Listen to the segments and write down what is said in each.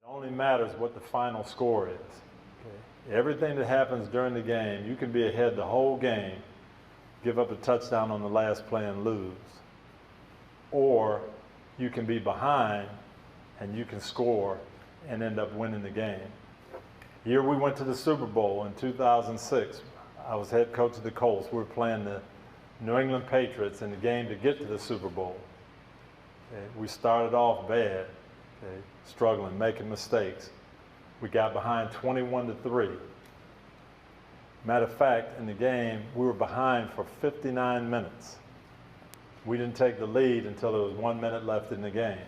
only matters what the final score is. Okay? Everything that happens during the game, you can be ahead the whole game, give up a touchdown on the last play and lose. Or you can be behind and you can score and end up winning the game. The year we went to the Super Bowl in 2006, I was head coach of the Colts. We were playing the New England Patriots in the game to get to the Super Bowl. Okay? We started off bad, okay? Struggling, making mistakes. We got behind 21-3. Matter of fact, in the game, we were behind for 59 minutes. We didn't take the lead until there was 1 minute left in the game.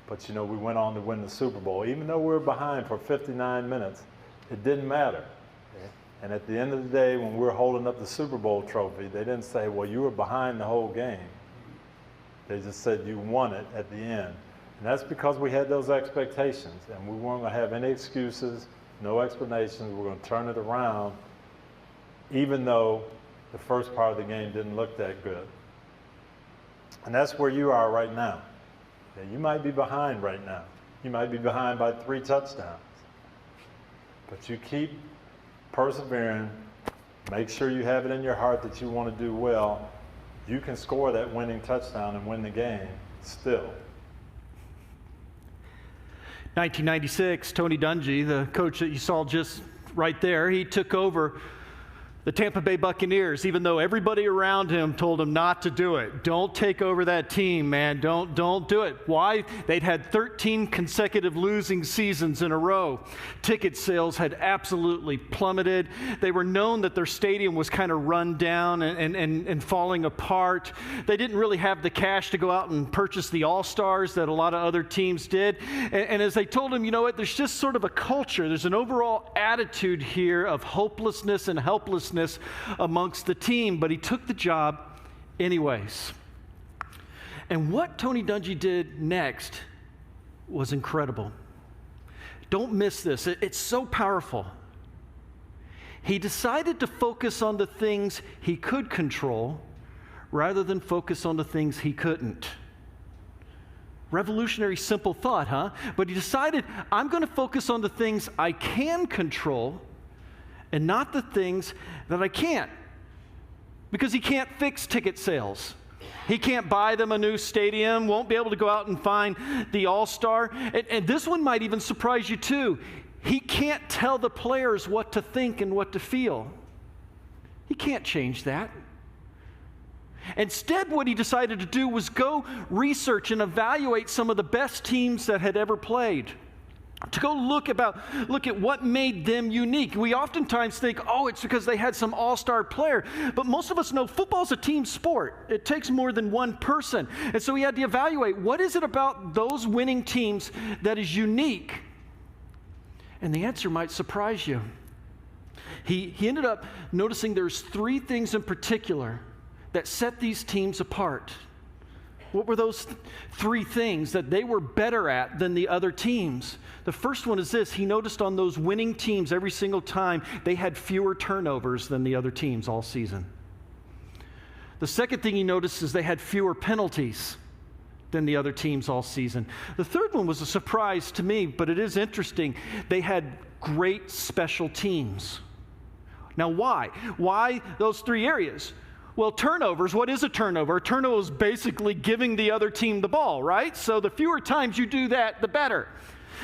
But you know, we went on to win the Super Bowl. Even though we were behind for 59 minutes, it didn't matter. Okay? And at the end of the day, when we were holding up the Super Bowl trophy, they didn't say, well, you were behind the whole game. They just said you won it at the end. And that's because we had those expectations, and we weren't going to have any excuses, no explanations. We were going to turn it around, even though the first part of the game didn't look that good. And that's where you are right now. Okay, you might be behind right now. You might be behind by 3 touchdowns. But you keep persevering. Make sure you have it in your heart that you want to do well. You can score that winning touchdown and win the game still. 1996, Tony Dungy, the coach that you saw just right there, he took over the Tampa Bay Buccaneers, even though everybody around him told him not to do it. Don't take over that team, man. Don't do it. Why? They'd had 13 consecutive losing seasons in a row. Ticket sales had absolutely plummeted. They were known that their stadium was kind of run down and falling apart. They didn't really have the cash to go out and purchase the all-stars that a lot of other teams did. And as they told him, you know what, there's just sort of a culture. There's an overall attitude here of hopelessness and helplessness amongst the team, but he took the job anyways. And what Tony Dungy did next was incredible. Don't miss this. It's so powerful. He decided to focus on the things he could control rather than focus on the things he couldn't. Revolutionary, simple thought, huh? But he decided, I'm going to focus on the things I can control and not the things that I can't. Because he can't fix ticket sales. He can't buy them a new stadium, won't be able to go out and find the all-star. And this one might even surprise you too. He can't tell the players what to think and what to feel. He can't change that. Instead, what he decided to do was go research and evaluate some of the best teams that had ever played. To go look at what made them unique. We oftentimes think, oh, it's because they had some all-star player. But most of us know football's a team sport. It takes more than one person. And so he had to evaluate, what is it about those winning teams that is unique? And the answer might surprise you. He ended up noticing there's 3 things in particular that set these teams apart. What were those 3 things that they were better at than the other teams? The first one is this. He noticed on those winning teams every single time, they had fewer turnovers than the other teams all season. The second thing he noticed is they had fewer penalties than the other teams all season. The third one was a surprise to me, but it is interesting. They had great special teams. Now, why? Why those 3 areas? Well, turnovers, what is a turnover? A turnover is basically giving the other team the ball, right? So the fewer times you do that, the better.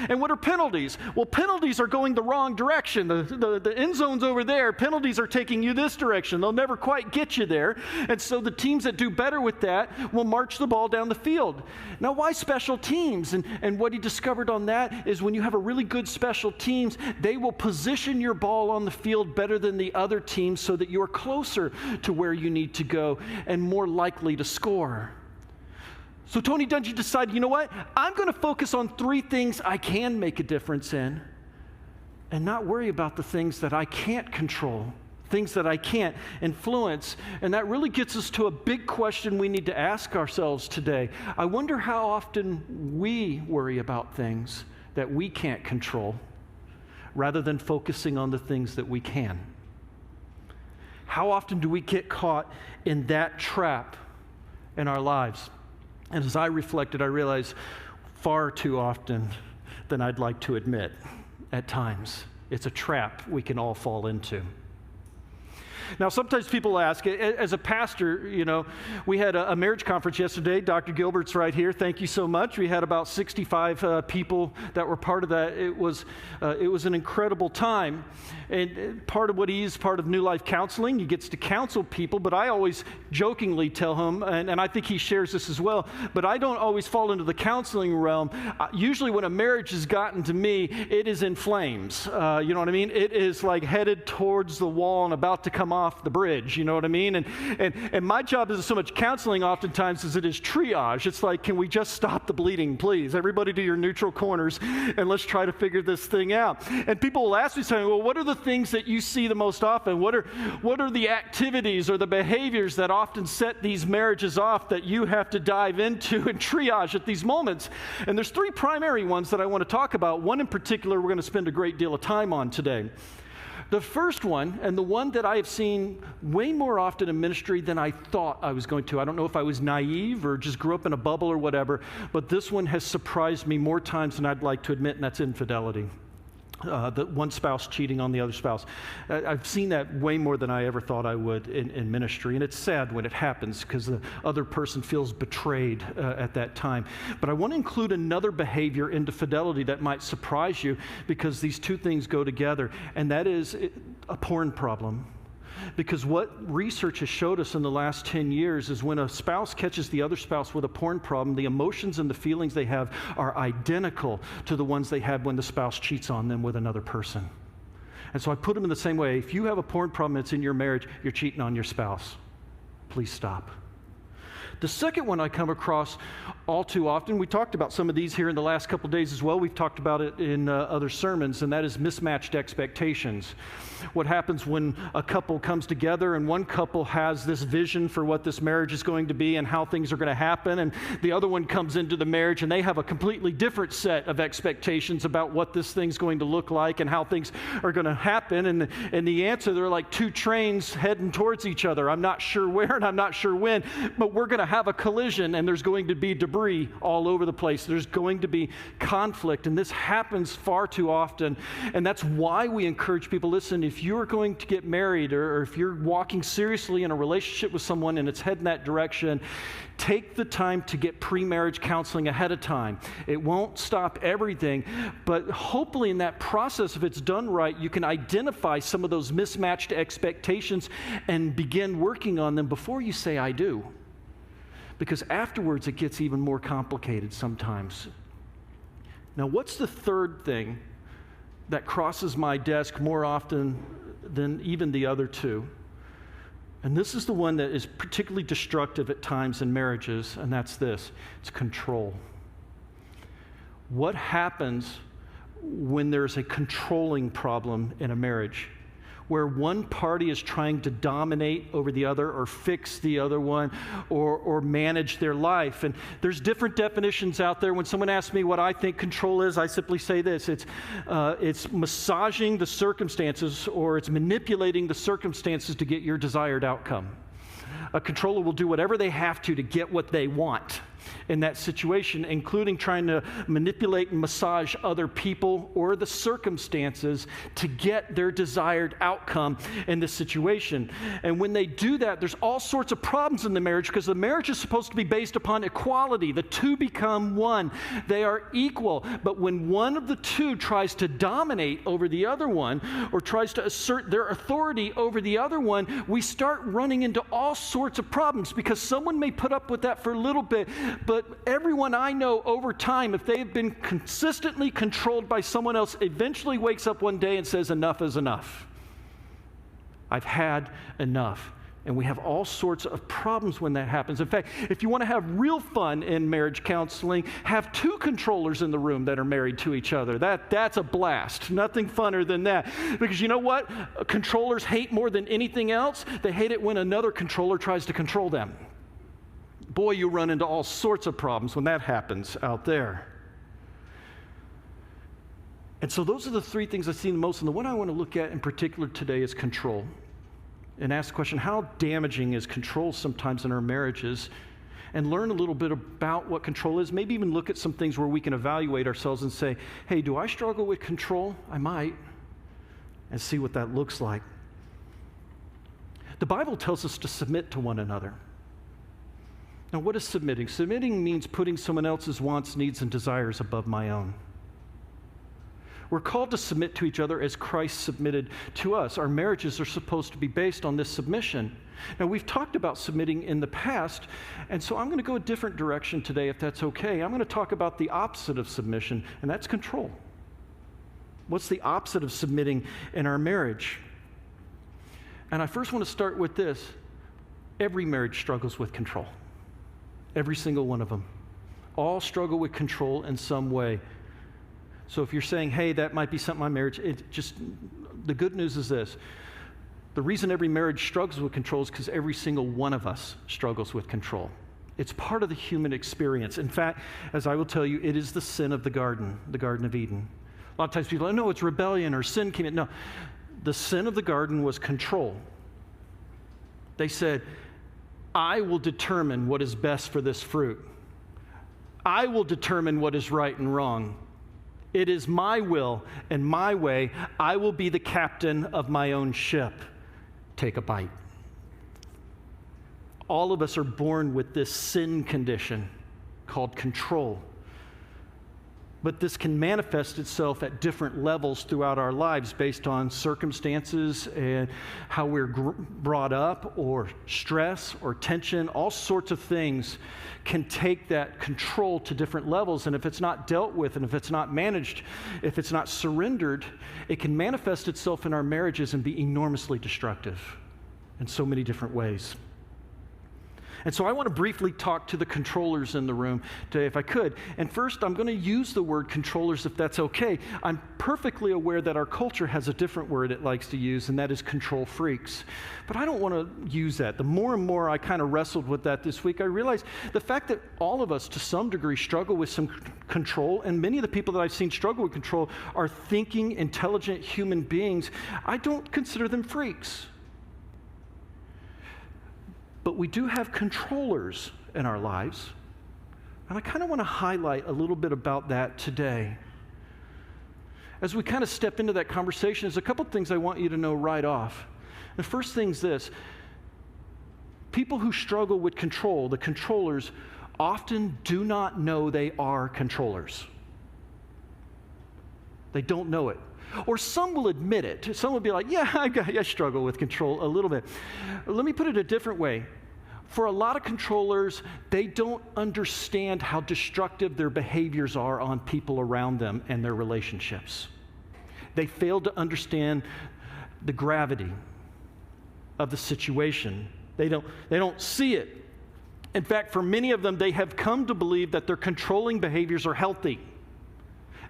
And what are penalties? Well, penalties are going the wrong direction. The end zone's over there. Penalties are taking you this direction. They'll never quite get you there. And so the teams that do better with that will march the ball down the field. Now, why special teams? And what he discovered on that is when you have a really good special teams, they will position your ball on the field better than the other teams so that you are closer to where you need to go and more likely to score. So Tony Dungy decided, you know what? I'm going to focus on 3 things I can make a difference in and not worry about the things that I can't control, things that I can't influence. And that really gets us to a big question we need to ask ourselves today. I wonder how often we worry about things that we can't control rather than focusing on the things that we can. How often do we get caught in that trap in our lives? And as I reflected, I realized far too often than I'd like to admit at times. It's a trap we can all fall into. Now, sometimes people ask, as a pastor, we had a marriage conference yesterday. Dr. Gilbert's right here. Thank you so much. We had about 65 people that were part of that. It was an incredible time. And part of what he is part of New Life Counseling, he gets to counsel people, but I always jokingly tell him, and I think he shares this as well, but I don't always fall into the counseling realm. Usually when a marriage has gotten to me, it is in flames. You know what I mean? It is like headed towards the wall and about to come off the bridge, you know what I mean? And my job isn't so much counseling oftentimes as it is triage. It's like, can we just stop the bleeding, please? Everybody to your neutral corners, and let's try to figure this thing out. And people will ask me something, well, what are the things that you see the most often? What are the activities or the behaviors that often set these marriages off that you have to dive into and triage at these moments? And there's three primary ones that I want to talk about. One in particular we're going to spend a great deal of time on today. The first one, and the one that I have seen way more often in ministry than I thought I was going to. I don't know if I was naive or just grew up in a bubble or whatever, but this one has surprised me more times than I'd like to admit, and that's infidelity. The one spouse cheating on the other spouse. I've seen that way more than I ever thought I would in ministry, and it's sad when it happens because the other person feels betrayed at that time. But I want to include another behavior into fidelity that might surprise you, because these two things go together, and that is a porn problem. Because what research has showed us in the last 10 years is when a spouse catches the other spouse with a porn problem, the emotions and the feelings they have are identical to the ones they had when the spouse cheats on them with another person. And so I put them in the same way. If you have a porn problem that's in your marriage, you're cheating on your spouse. Please stop. The second one I come across all too often, we talked about some of these here in the last couple of days as well. We've talked about it in other sermons, and that is mismatched expectations. What happens when a couple comes together and one couple has this vision for what this marriage is going to be and how things are going to happen, and the other one comes into the marriage and they have a completely different set of expectations about what this thing's going to look like and how things are going to happen. And the answer, they're like two trains heading towards each other. I'm not sure where and I'm not sure when, but we're going to have a collision, and there's going to be debris all over the place. There's going to be conflict, and this happens far too often. And that's why we encourage people, listen, if you're going to get married or if you're walking seriously in a relationship with someone and it's heading that direction, take the time to get pre-marriage counseling ahead of time. It won't stop everything, but hopefully in that process, if it's done right, you can identify some of those mismatched expectations and begin working on them before you say, I do. Because afterwards, it gets even more complicated sometimes. Now, what's the third thing that crosses my desk more often than even the other two? And this is the one that is particularly destructive at times in marriages, and that's this. It's control. What happens when there's a controlling problem in a marriage, where one party is trying to dominate over the other or fix the other one or manage their life? And there's different definitions out there. When someone asks me what I think control is, I simply say this. It's massaging the circumstances, or it's manipulating the circumstances to get your desired outcome. A controller will do whatever they have to get what they want in that situation, including trying to manipulate and massage other people or the circumstances to get their desired outcome in this situation. And when they do that, there's all sorts of problems in the marriage, because the marriage is supposed to be based upon equality. The two become one. They are equal. But when one of the two tries to dominate over the other one, or tries to assert their authority over the other one, we start running into all sorts of problems, because someone may put up with that for a little bit, but everyone I know over time, if they have been consistently controlled by someone else, eventually wakes up one day and says, enough is enough. I've had enough. And we have all sorts of problems when that happens. In fact, if you want to have real fun in marriage counseling, have two controllers in the room that are married to each other. That's a blast. Nothing funner than that. Because you know what? Controllers hate more than anything else. They hate it when another controller tries to control them. Boy, you run into all sorts of problems when that happens out there. And so those are the three things I've seen the most. And the one I want to look at in particular today is control. And ask the question, how damaging is control sometimes in our marriages? and learn a little bit about what control is. Maybe even look at some things where we can evaluate ourselves and say, hey, do I struggle with control? I might. And see what that looks like. The Bible tells us to submit to one another. Now, what is submitting? Submitting means putting someone else's wants, needs, and desires above my own. We're called to submit to each other as Christ submitted to us. Our marriages are supposed to be based on this submission. Now, we've talked about submitting in the past, and so I'm going to go a different direction today, if that's okay. I'm going to talk about the opposite of submission, and that's control. What's the opposite of submitting in our marriage? And I first want to start with this. Every marriage struggles with control. Every single one of them. All struggle with control in some way. So if you're saying, hey, that might be something in my marriage, the good news is this. The reason every marriage struggles with control is because every single one of us struggles with control. It's part of the human experience. In fact, as I will tell you, it is the sin of the Garden of Eden. A lot of times people say, no, it's rebellion or sin came in. No, the sin of the garden was control. They said, I will determine what is best for this fruit. I will determine what is right and wrong. It is my will and my way. I will be the captain of my own ship. Take a bite. All of us are born with this sin condition called control. But this can manifest itself at different levels throughout our lives based on circumstances and how we're brought up, or stress or tension. All sorts of things can take that control to different levels. And if it's not dealt with, and if it's not managed, if it's not surrendered, it can manifest itself in our marriages and be enormously destructive in so many different ways. And so I want to briefly talk to the controllers in the room today, if I could. And first, I'm going to use the word controllers, if that's okay. I'm perfectly aware that our culture has a different word it likes to use, and that is control freaks. But I don't want to use that. The more and more I kind of wrestled with that this week, I realized the fact that all of us, to some degree, struggle with some control, and many of the people that I've seen struggle with control are thinking, intelligent human beings. I don't consider them freaks. But we do have controllers in our lives, and I kind of want to highlight a little bit about that today. As we kind of step into that conversation, there's a couple things I want you to know right off. The first thing is this. People who struggle with control, the controllers, often do not know they are controllers. They don't know it. Or some will admit it. Some will be like, yeah, I struggle with control a little bit. Let me put it a different way. For a lot of controllers, they don't understand how destructive their behaviors are on people around them and their relationships. They fail to understand the gravity of the situation. They don't see it. In fact, for many of them, they have come to believe that their controlling behaviors are healthy,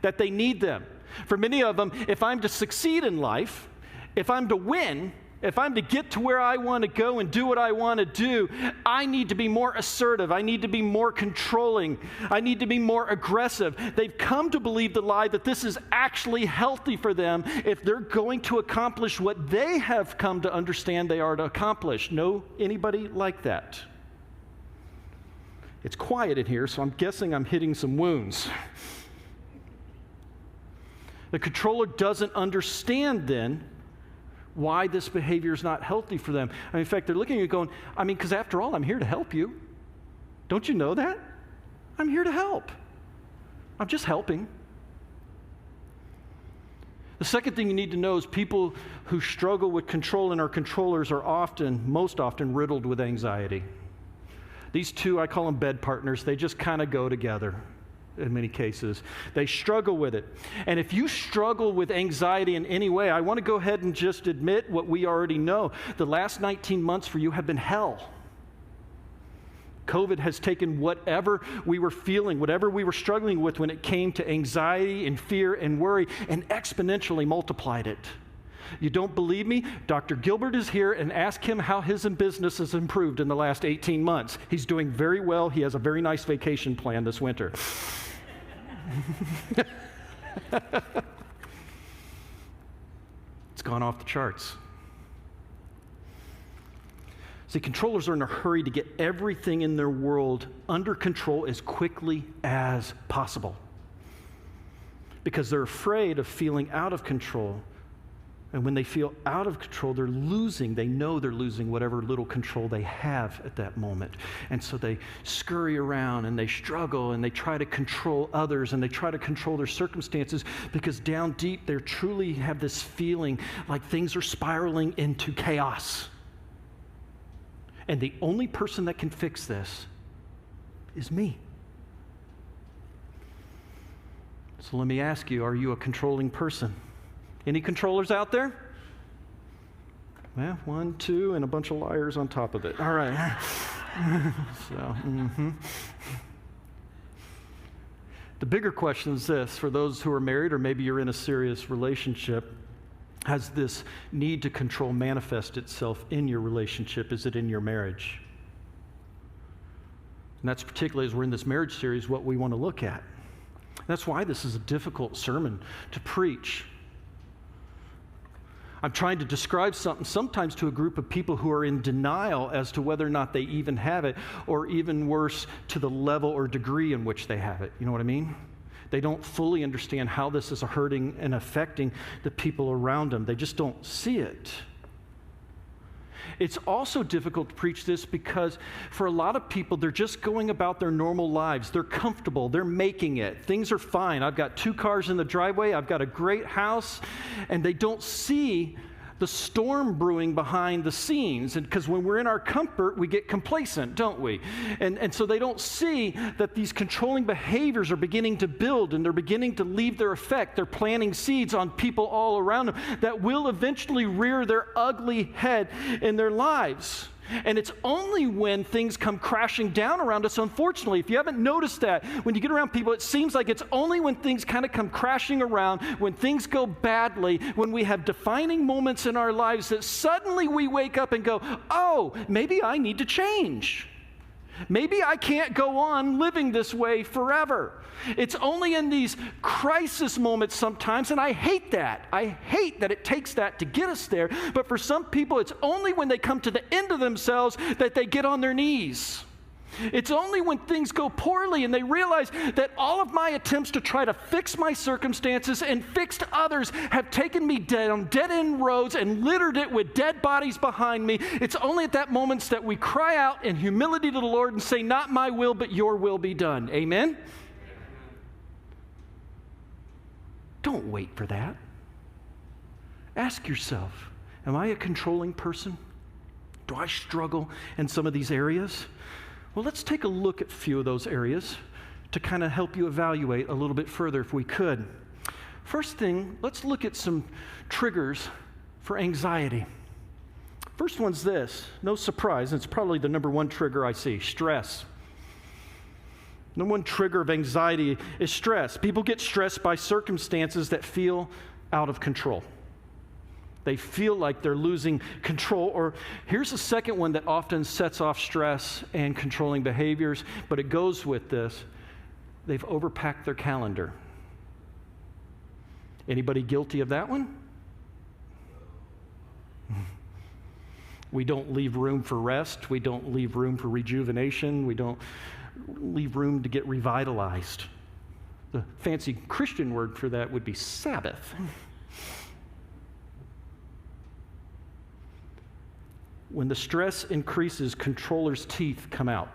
that they need them. For many of them, if I'm to succeed in life, if I'm to win, if I'm to get to where I want to go and do what I want to do, I need to be more assertive. I need to be more controlling. I need to be more aggressive. They've come to believe the lie that this is actually healthy for them if they're going to accomplish what they have come to understand they are to accomplish. Know anybody like that? It's quiet in here, so I'm guessing I'm hitting some wounds. The controller doesn't understand then why this behavior is not healthy for them. In fact, they're looking at you going, because after all, I'm here to help you. Don't you know that? I'm here to help. I'm just helping. The second thing you need to know is people who struggle with control and are controllers are most often riddled with anxiety. These two, I call them bed partners. They just kind of go together. In many cases, they struggle with it. And if you struggle with anxiety in any way, I want to go ahead and just admit what we already know. The last 19 months for you have been hell. COVID has taken whatever we were feeling, whatever we were struggling with when it came to anxiety and fear and worry, and exponentially multiplied it. You don't believe me? Dr. Gilbert is here, and ask him how his business has improved in the last 18 months. He's doing very well. He has a very nice vacation plan this winter. It's gone off the charts. See, controllers are in a hurry to get everything in their world under control as quickly as possible because they're afraid of feeling out of control. And when they feel out of control, they're losing. They know they're losing whatever little control they have at that moment. And so they scurry around and they struggle and they try to control others and they try to control their circumstances because down deep they truly have this feeling like things are spiraling into chaos. And the only person that can fix this is me. So let me ask you, are you a controlling person? Any controllers out there? Well, 1, 2, and a bunch of liars on top of it. All right. The bigger question is this, for those who are married or maybe you're in a serious relationship, has this need to control manifest itself in your relationship? Is it in your marriage? And that's particularly as we're in this marriage series what we want to look at. That's why this is a difficult sermon to preach. I'm trying to describe something sometimes to a group of people who are in denial as to whether or not they even have it, or even worse, to the level or degree in which they have it. You know what I mean? They don't fully understand how this is hurting and affecting the people around them. They just don't see it. It's also difficult to preach this because for a lot of people, they're just going about their normal lives. They're comfortable. They're making it. Things are fine. I've got 2 cars in the driveway. I've got a great house. And they don't see the storm brewing behind the scenes. And because when we're in our comfort, we get complacent, don't we? And so they don't see that these controlling behaviors are beginning to build and they're beginning to leave their effect. They're planting seeds on people all around them that will eventually rear their ugly head in their lives. And it's only when things come crashing down around us, unfortunately, if you haven't noticed that, when you get around people, it seems like it's only when things kind of come crashing around, when things go badly, when we have defining moments in our lives that suddenly we wake up and go, oh, maybe I need to change. Maybe I can't go on living this way forever. It's only in these crisis moments sometimes, and I hate that. I hate that it takes that to get us there. But for some people, it's only when they come to the end of themselves that they get on their knees. It's only when things go poorly and they realize that all of my attempts to try to fix my circumstances and fix others have taken me down dead-end roads and littered it with dead bodies behind me. It's only at that moment that we cry out in humility to the Lord and say, not my will, but your will be done. Amen? Don't wait for that. Ask yourself, am I a controlling person? Do I struggle in some of these areas? Well, let's take a look at a few of those areas to kind of help you evaluate a little bit further if we could. First thing, let's look at some triggers for anxiety. First one's this, no surprise, it's probably the number 1 trigger I see, stress. Number 1 trigger of anxiety is stress. People get stressed by circumstances that feel out of control. They feel like they're losing control. Or here's a second one that often sets off stress and controlling behaviors, but it goes with this. They've overpacked their calendar. Anybody guilty of that one? We don't leave room for rest. We don't leave room for rejuvenation. We don't leave room to get revitalized. The fancy Christian word for that would be Sabbath. When the stress increases, controllers' teeth come out,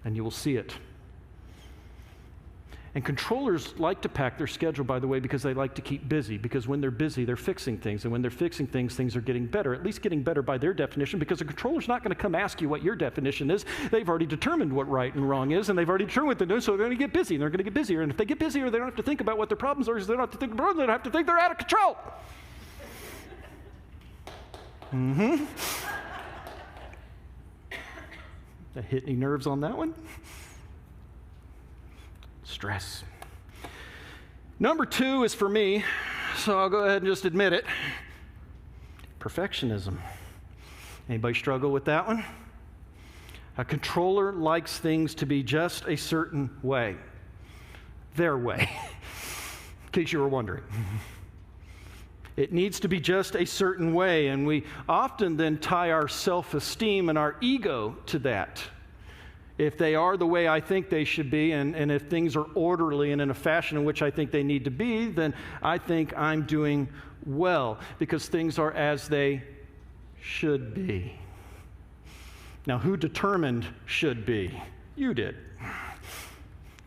and you will see it. And controllers like to pack their schedule, by the way, because they like to keep busy, because when they're busy, they're fixing things, and when they're fixing things, things are getting better, at least getting better by their definition, because a controller's not going to come ask you what your definition is. They've already determined what right and wrong is, and they've already determined what they're doing, so they're going to get busy, and they're going to get busier, and if they get busier, they don't have to think about what their problems are, because they don't have to think about them, they don't have to think they're out of control. That hit any nerves on that one? Stress. Number 2 is for me, so I'll go ahead and just admit it. Perfectionism. Anybody struggle with that one? A controller likes things to be just a certain way. Their way, in case you were wondering. It needs to be just a certain way, and we often then tie our self-esteem and our ego to that. If they are the way I think they should be, and if things are orderly and in a fashion in which I think they need to be, then I think I'm doing well, because things are as they should be. Now, who determined should be? You did.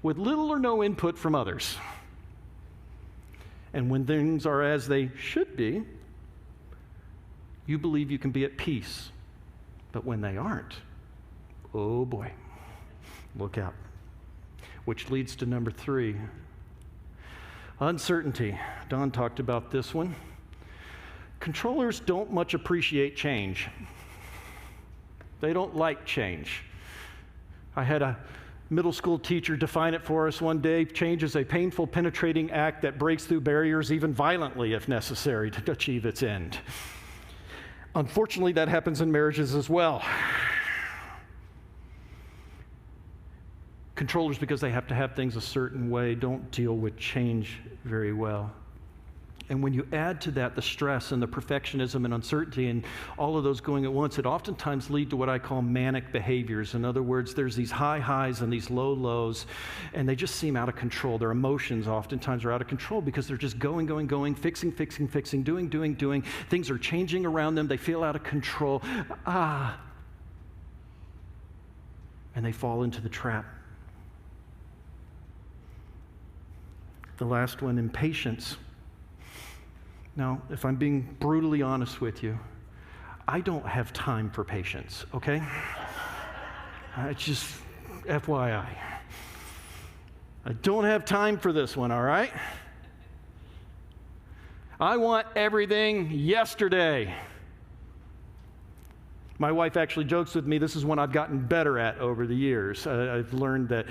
With little or no input from others. And when things are as they should be, you believe you can be at peace. But when they aren't, oh boy, look out. Which leads to number 3. Uncertainty. Don talked about this one. Controllers don't much appreciate change. They don't like change. I had a middle school teacher define it for us one day. Change is a painful, penetrating act that breaks through barriers, even violently if necessary, to achieve its end. Unfortunately, that happens in marriages as well. Controllers, because they have to have things a certain way, don't deal with change very well. And when you add to that the stress and the perfectionism and uncertainty and all of those going at once, it oftentimes leads to what I call manic behaviors. In other words, there's these high highs and these low lows, and they just seem out of control. Their emotions oftentimes are out of control because they're just going, fixing, doing. Things are changing around them. They feel out of control. And they fall into the trap. The last one, impatience. Now, if I'm being brutally honest with you, I don't have time for patience, okay? Just FYI. I don't have time for this one, all right? I want everything yesterday. My wife actually jokes with me, this is one I've gotten better at over the years. I've learned that,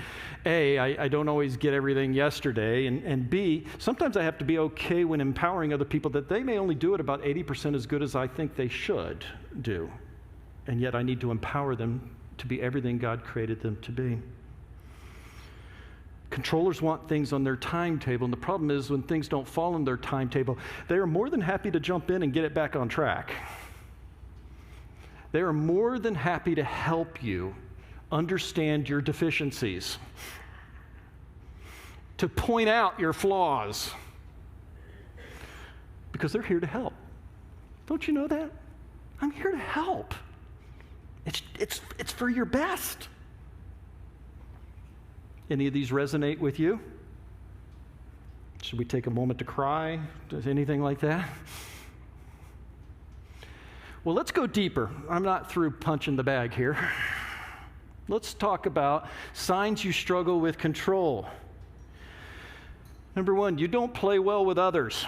A, I don't always get everything yesterday, and B, sometimes I have to be okay when empowering other people that they may only do it about 80% as good as I think they should do. And yet I need to empower them to be everything God created them to be. Controllers want things on their timetable, and the problem is when things don't fall on their timetable, they are more than happy to jump in and get it back on track. They are more than happy to help you understand your deficiencies, to point out your flaws, because they're here to help. Don't you know that? I'm here to help. It's for your best. Any of these resonate with you? Should we take a moment to cry? Does anything like that? Well, let's go deeper. I'm not through punching the bag here. Let's talk about signs you struggle with control. Number 1, you don't play well with others.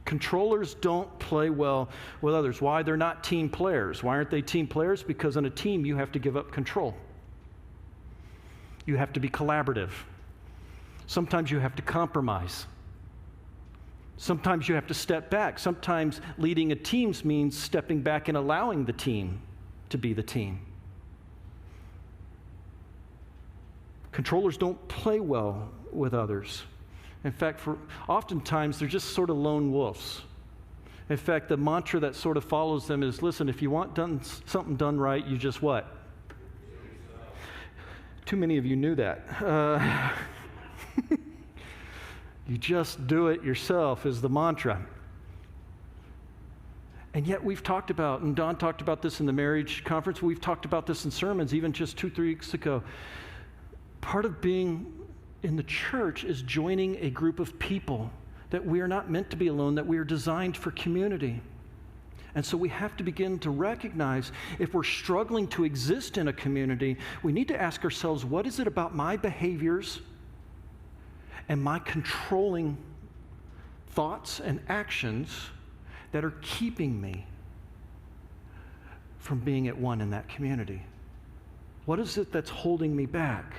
Controllers don't play well with others. Why? They're not team players. Why aren't they team players? Because in a team, you have to give up control. You have to be collaborative. Sometimes you have to compromise. Sometimes you have to step back. Sometimes leading a team means stepping back and allowing the team to be the team. Controllers don't play well with others. In fact, oftentimes they're just sort of lone wolves. In fact, the mantra that sort of follows them is, listen, if you want something done right, you just what? Too many of you knew that. You just do it yourself is the mantra. And yet we've talked about, and Don talked about this in the marriage conference, we've talked about this in sermons even just 2-3 weeks ago. Part of being in the church is joining a group of people that we are not meant to be alone, that we are designed for community. And so we have to begin to recognize if we're struggling to exist in a community, we need to ask ourselves, what is it about my behaviors and my controlling thoughts and actions that are keeping me from being at one in that community? What is it that's holding me back?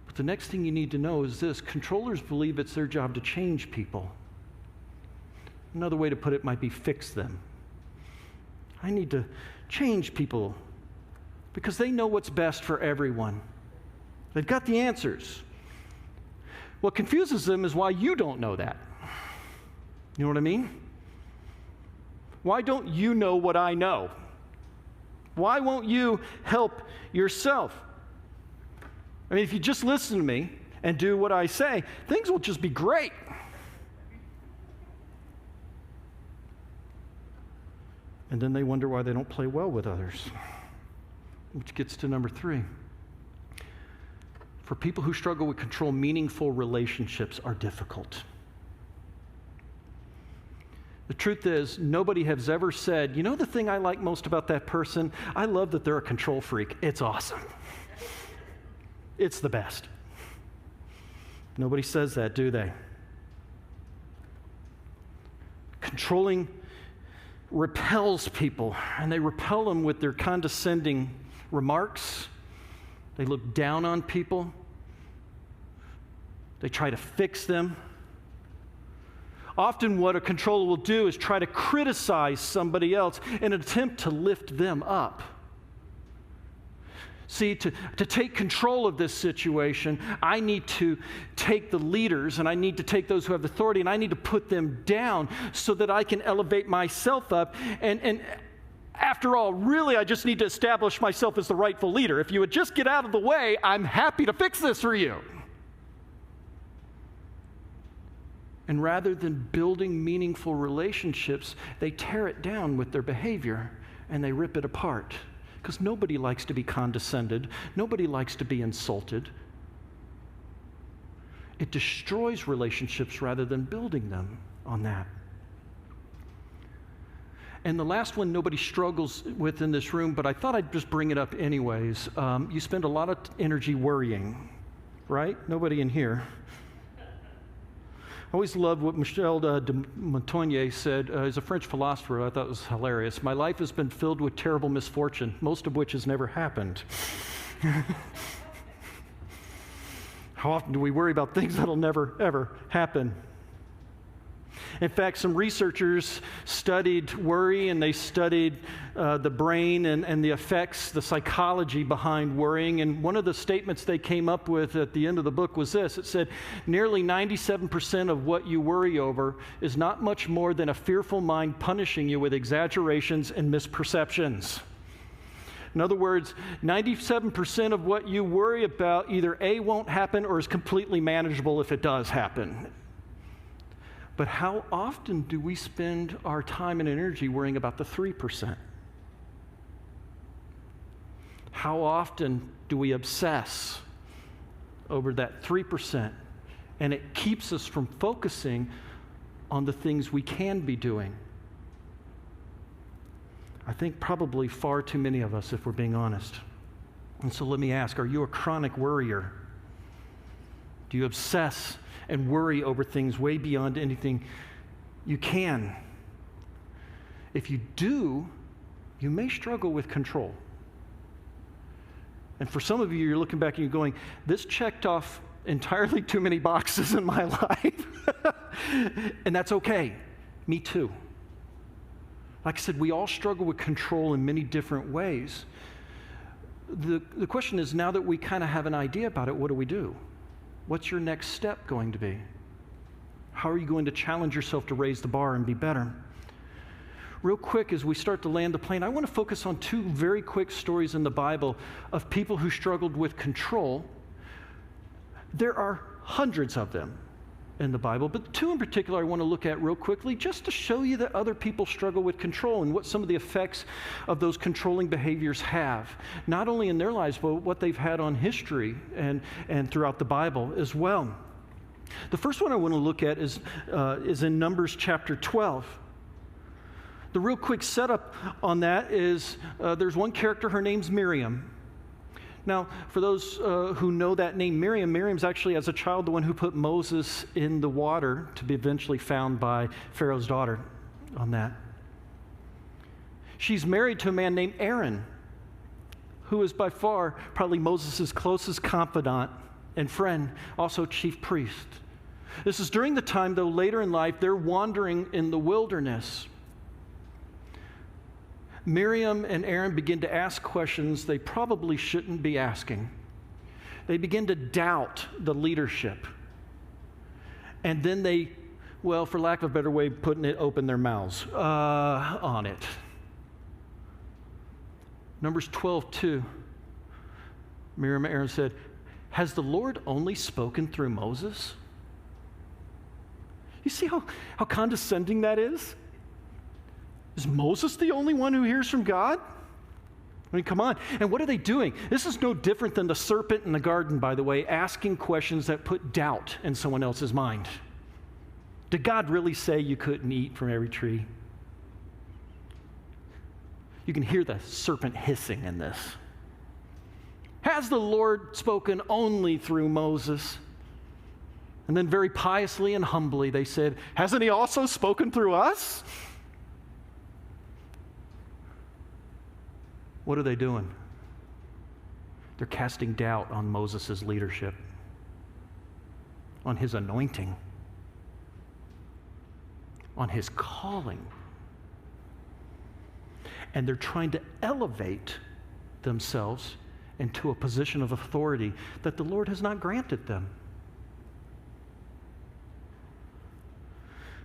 But the next thing you need to know is this: controllers believe it's their job to change people. Another way to put it might be fix them. I need to change people because they know what's best for everyone. They've got the answers. What confuses them is why you don't know that. You know what I mean? Why don't you know what I know? Why won't you help yourself? I mean, if you just listen to me and do what I say, things will just be great. And then they wonder why they don't play well with others. Which gets to number 3. For people who struggle with control, meaningful relationships are difficult. The truth is, nobody has ever said, you know the thing I like most about that person? I love that they're a control freak. It's awesome. It's the best. Nobody says that, do they? Controlling repels people, and they repel them with their condescending remarks. They look down on people. They try to fix them. Often what a controller will do is try to criticize somebody else in an attempt to lift them up. See, to take control of this situation, I need to take the leaders and I need to take those who have authority and I need to put them down so that I can elevate myself up. And after all, really, I just need to establish myself as the rightful leader. If you would just get out of the way, I'm happy to fix this for you. And rather than building meaningful relationships, they tear it down with their behavior and they rip it apart. Because nobody likes to be condescended. Nobody likes to be insulted. It destroys relationships rather than building them on that. And the last one nobody struggles with in this room, but I thought I'd just bring it up anyways. You spend a lot of energy worrying, right? Nobody in here. I always loved what Michel de Montaigne said. He's a French philosopher. I thought it was hilarious. My life has been filled with terrible misfortune, most of which has never happened. How often do we worry about things that'll never, ever happen? In fact, some researchers studied worry, and they studied the brain and the effects, the psychology behind worrying. And one of the statements they came up with at the end of the book was this. It said, nearly 97% of what you worry over is not much more than a fearful mind punishing you with exaggerations and misperceptions. In other words, 97% of what you worry about either A, won't happen, or is completely manageable if it does happen. But how often do we spend our time and energy worrying about the 3%? How often do we obsess over that 3%? And it keeps us from focusing on the things we can be doing. I think probably far too many of us, if we're being honest. And so let me ask, are you a chronic worrier? Do you obsess and worry over things way beyond anything you can? If you do, you may struggle with control. And for some of you, you're looking back and you're going, this checked off entirely too many boxes in my life. And that's okay. Me too. Like I said, we all struggle with control in many different ways. The question is, now that we kind of have an idea about it, what do we do? What's your next step going to be? How are you going to challenge yourself to raise the bar and be better? Real quick, as we start to land the plane, I want to focus on 2 very quick stories in the Bible of people who struggled with control. There are hundreds of them in the Bible, but 2 in particular I want to look at real quickly just to show you that other people struggle with control and what some of the effects of those controlling behaviors have, not only in their lives, but what they've had on history and throughout the Bible as well. The first one I want to look at is in Numbers chapter 12. The real quick setup on that is there's one character, her name's Miriam. Now, for those who know that name, Miriam's actually, as a child, the one who put Moses in the water to be eventually found by Pharaoh's daughter on that. She's married to a man named Aaron, who is by far probably Moses' closest confidant and friend, also chief priest. This is during the time, though, later in life, they're wandering in the wilderness. Miriam and Aaron begin to ask questions they probably shouldn't be asking. They begin to doubt the leadership. And then they well, for lack of a better way of putting it, open their mouths on it. Numbers 12:2. Miriam and Aaron said, has the Lord only spoken through Moses? You see how condescending that is? Is Moses the only one who hears from God? I mean, come on. And what are they doing? This is no different than the serpent in the garden, by the way, asking questions that put doubt in someone else's mind. Did God really say you couldn't eat from every tree? You can hear the serpent hissing in this. Has the Lord spoken only through Moses? And then very piously and humbly they said, hasn't he also spoken through us? What are they doing? They're casting doubt on Moses' leadership, on his anointing, on his calling. And they're trying to elevate themselves into a position of authority that the Lord has not granted them.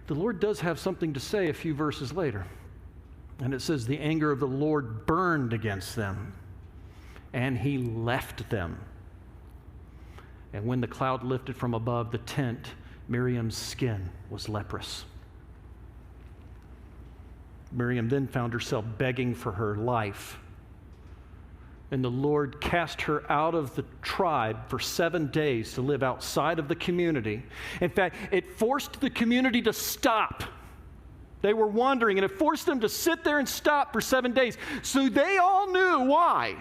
The Lord does have something to say a few verses later. And it says, the anger of the Lord burned against them, and he left them. And when the cloud lifted from above the tent, Miriam's skin was leprous. Miriam then found herself begging for her life. And the Lord cast her out of the tribe for 7 days to live outside of the community. In fact, it forced the community to stop. They were wandering, and it forced them to sit there and stop for 7 days. So they all knew why.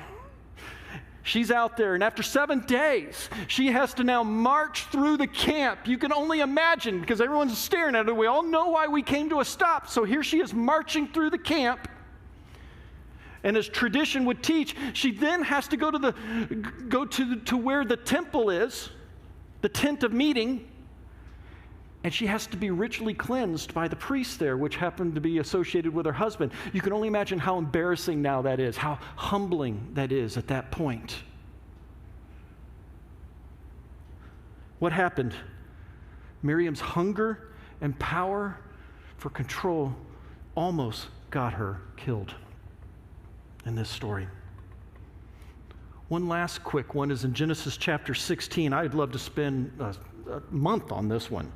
She's out there, and after 7 days, she has to now march through the camp. You can only imagine, because everyone's staring at her. We all know why we came to a stop. So here she is marching through the camp. And as tradition would teach, she then has to go to where the temple is, the tent of meeting, and she has to be ritually cleansed by the priest there, which happened to be associated with her husband. You can only imagine how embarrassing now that is, how humbling that is at that point. What happened? Miriam's hunger and power for control almost got her killed in this story. One last quick one is in Genesis chapter 16. I'd love to spend a month on this one.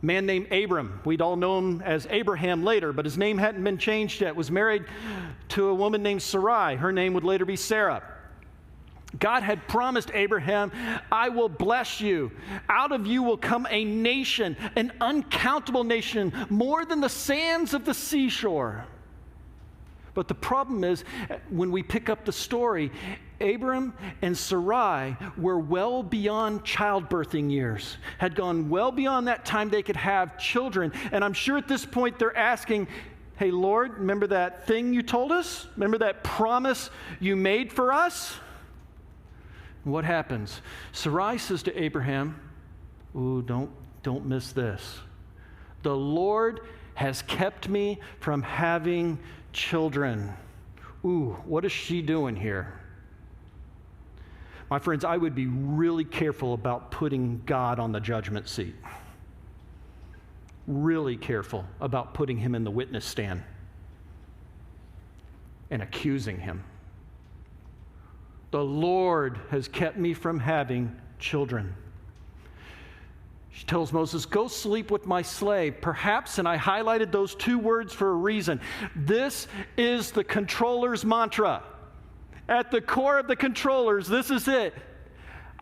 A man named Abram, we'd all know him as Abraham later, but his name hadn't been changed yet, was married to a woman named Sarai. Her name would later be Sarah. God had promised Abraham, I will bless you. Out of you will come a nation, an uncountable nation, more than the sands of the seashore. But the problem is, when we pick up the story, Abram and Sarai were well beyond childbirthing years, had gone well beyond that time they could have children. And I'm sure at this point they're asking, hey, Lord, remember that thing you told us? Remember that promise you made for us? What happens? Sarai says to Abraham, ooh, don't miss this. The Lord has kept me from having children. Ooh, what is she doing here? My friends, I would be really careful about putting God on the judgment seat. Really careful about putting him in the witness stand and accusing him. The Lord has kept me from having children. She tells Moses, go sleep with my slave. Perhaps, and I highlighted those two words for a reason. This is the controller's mantra. At the core of the controllers, this is it.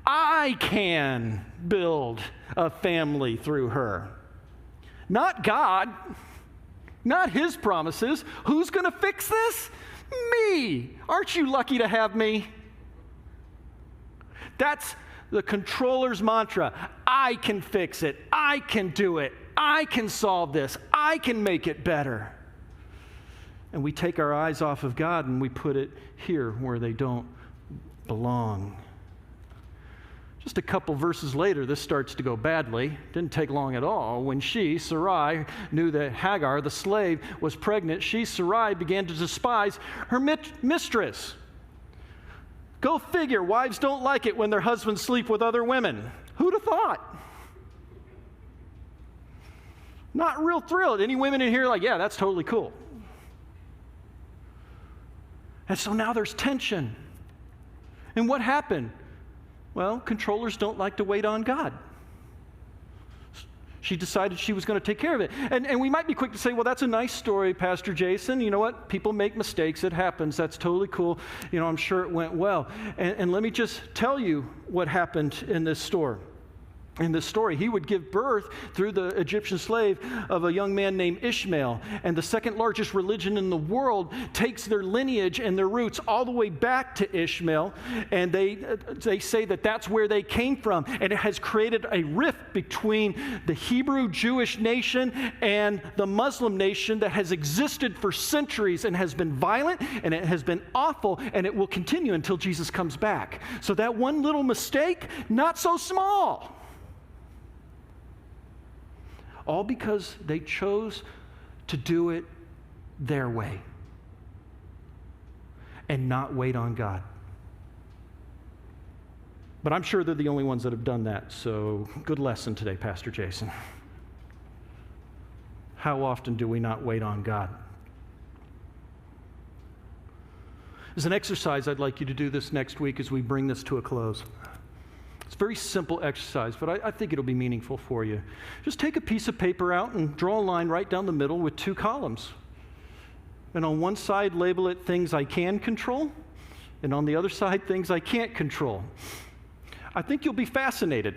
I can build a family through her. Not God, not his promises. Who's going to fix this? Me. Aren't you lucky to have me? That's the controller's mantra. I can fix it. I can do it. I can solve this. I can make it better. And we take our eyes off of God and we put it here where they don't belong. Just a couple verses later, this starts to go badly. Didn't take long at all. When she, Sarai, knew that Hagar, the slave, was pregnant, she, Sarai, began to despise her mistress. Go figure, wives don't like it when their husbands sleep with other women. Who'd have thought? Not real thrilled. Any women in here are like, yeah, that's totally cool. And so now there's tension. And what happened? Well, controllers don't like to wait on God. She decided she was going to take care of it. And we might be quick to say, well, that's a nice story, Pastor Jason. You know what? People make mistakes. It happens. That's totally cool. You know, I'm sure it went well. And let me just tell you what happened in this story. In this story, he would give birth through the Egyptian slave of a young man named Ishmael. And the second largest religion in the world takes their lineage and their roots all the way back to Ishmael. And they say that that's where they came from. And it has created a rift between the Hebrew Jewish nation and the Muslim nation that has existed for centuries and has been violent and it has been awful and it will continue until Jesus comes back. So that one little mistake, not so small. All because they chose to do it their way and not wait on God. But I'm sure they're the only ones that have done that, so good lesson today, Pastor Jason. How often do we not wait on God? As an exercise, I'd like you to do this next week as we bring this to a close. It's a very simple exercise, but I think it'll be meaningful for you. Just take a piece of paper out and draw a line right down the middle with 2 columns. And on one side, label it things I can control, and on the other side, things I can't control. I think you'll be fascinated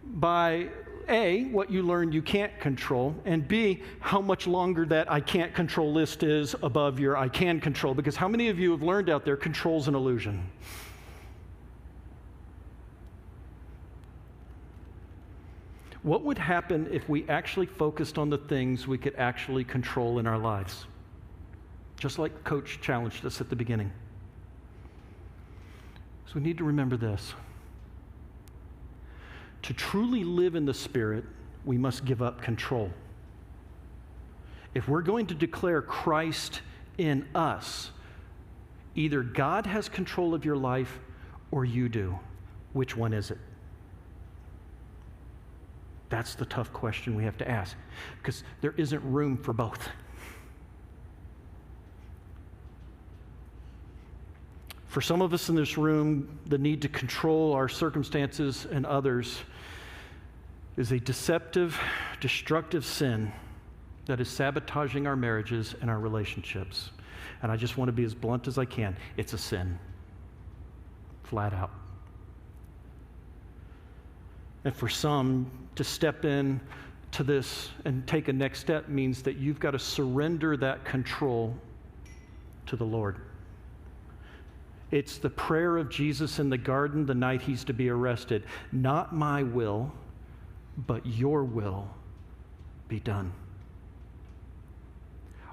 by A, what you learned you can't control, and B, how much longer that I can't control list is above your I can control, because how many of you have learned out there control's an illusion? What would happen if we actually focused on the things we could actually control in our lives? Just like Coach challenged us at the beginning. So we need to remember this. To truly live in the Spirit, we must give up control. If we're going to declare Christ in us, either God has control of your life or you do. Which one is it? That's the tough question we have to ask, because there isn't room for both. For some of us in this room, the need to control our circumstances and others is a deceptive, destructive sin that is sabotaging our marriages and our relationships. And I just want to be as blunt as I can. It's a sin. Flat out. And for some, to step in to this and take a next step means that you've got to surrender that control to the Lord. It's the prayer of Jesus in the garden the night he's to be arrested. Not my will, but your will be done.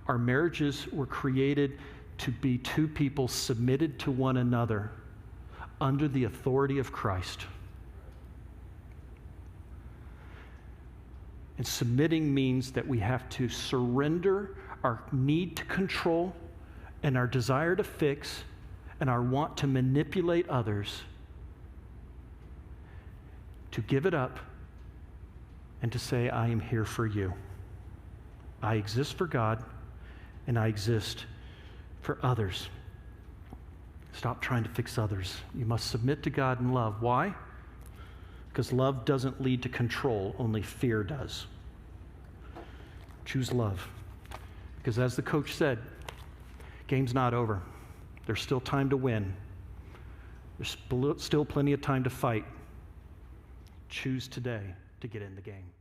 Our marriages were created to be 2 people submitted to one another under the authority of Christ. And submitting means that we have to surrender our need to control and our desire to fix and our want to manipulate others, to give it up and to say, I am here for you. I exist for God and I exist for others. Stop trying to fix others. You must submit to God in love. Why? Because love doesn't lead to control, only fear does. Choose love. Because as the coach said, game's not over. There's still time to win. There's still plenty of time to fight. Choose today to get in the game.